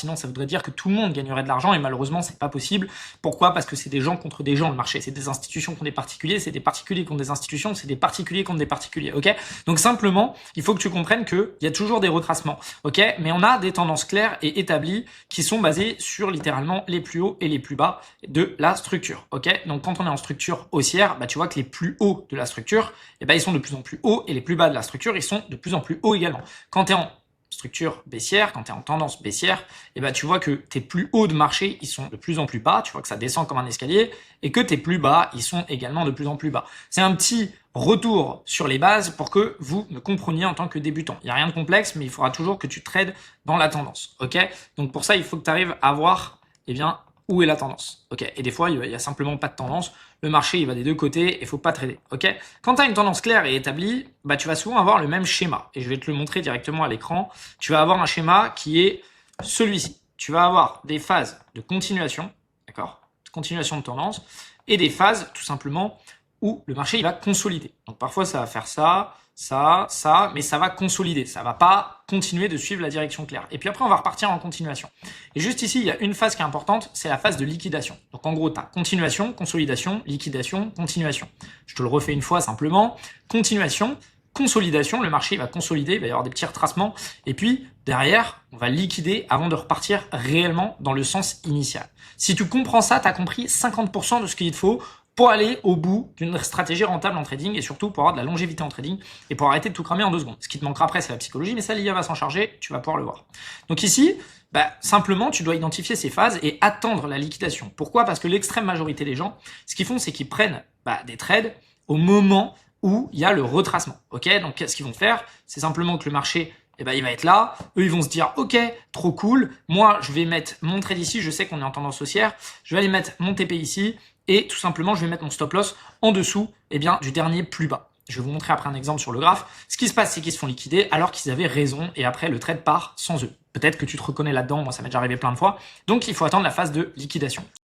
Sinon, ça voudrait dire que tout le monde gagnerait de l'argent et malheureusement, c'est pas possible. Pourquoi? Parce que c'est des gens contre des gens, le marché. C'est des institutions contre des particuliers, c'est des particuliers contre des institutions, c'est des particuliers contre des particuliers, ok? Donc simplement, il faut que tu comprennes qu'il y a toujours des retracements, ok? Mais on a des tendances claires et établies qui sont basées sur littéralement les plus hauts et les plus bas de la structure, ok? Donc quand on est en structure haussière, bah, tu vois que les plus hauts de la structure, eh ben, ils sont de plus en plus hauts et les plus bas de la structure, ils sont de plus en plus hauts également. Quand tu es en structure baissière, quand tu es en tendance baissière, et ben tu vois que tes plus hauts de marché, ils sont de plus en plus bas, tu vois que ça descend comme un escalier, et que tes plus bas, ils sont également de plus en plus bas. C'est un petit retour sur les bases pour que vous me compreniez en tant que débutant. Il n'y a rien de complexe, mais il faudra toujours que tu trades dans la tendance, ok? Donc pour ça, il faut que tu arrives à voir, eh bien, où est la tendance, ok? Et des fois, il y a simplement pas de tendance. Le marché, il va des deux côtés et faut pas trader, ok? Quand tu as une tendance claire et établie, bah, tu vas souvent avoir le même schéma. Et je vais te le montrer directement à l'écran. Tu vas avoir un schéma qui est celui-ci. Tu vas avoir des phases de continuation, d'accord? Continuation de tendance et des phases, tout simplement, où le marché, il va consolider. Donc, parfois, ça va faire ça, ça, mais ça va consolider. Ça va pas continuer de suivre la direction claire. Et puis après, on va repartir en continuation. Et juste ici, il y a une phase qui est importante, c'est la phase de liquidation. Donc en gros, tu as continuation, consolidation, liquidation, continuation. Je te le refais une fois simplement. Continuation, consolidation, le marché va consolider, il va y avoir des petits retracements. Et puis derrière, on va liquider avant de repartir réellement dans le sens initial. Si tu comprends ça, tu as compris 50% de ce qu'il te faut pour aller au bout d'une stratégie rentable en trading et surtout pour avoir de la longévité en trading et pour arrêter de tout cramer en 2 secondes. Ce qui te manquera après, c'est la psychologie, mais ça, l'IA va s'en charger, tu vas pouvoir le voir. Donc ici, bah, simplement, tu dois identifier ces phases et attendre la liquidation. Pourquoi? Parce que l'extrême majorité des gens, ce qu'ils font, c'est qu'ils prennent des trades au moment où il y a le retracement. Ok? Donc, ce qu'ils vont faire, c'est simplement que le marché, eh ben, il va être là. Eux, ils vont se dire, ok, trop cool. Moi, je vais mettre mon trade ici. Je sais qu'on est en tendance haussière. Je vais aller mettre mon TP ici. Et tout simplement, je vais mettre mon stop loss en dessous, eh bien, du dernier plus bas. Je vais vous montrer après un exemple sur le graphe. Ce qui se passe, c'est qu'ils se font liquider alors qu'ils avaient raison et après, le trade part sans eux. Peut-être que tu te reconnais là-dedans. Moi, ça m'est déjà arrivé plein de fois. Donc, il faut attendre la phase de liquidation.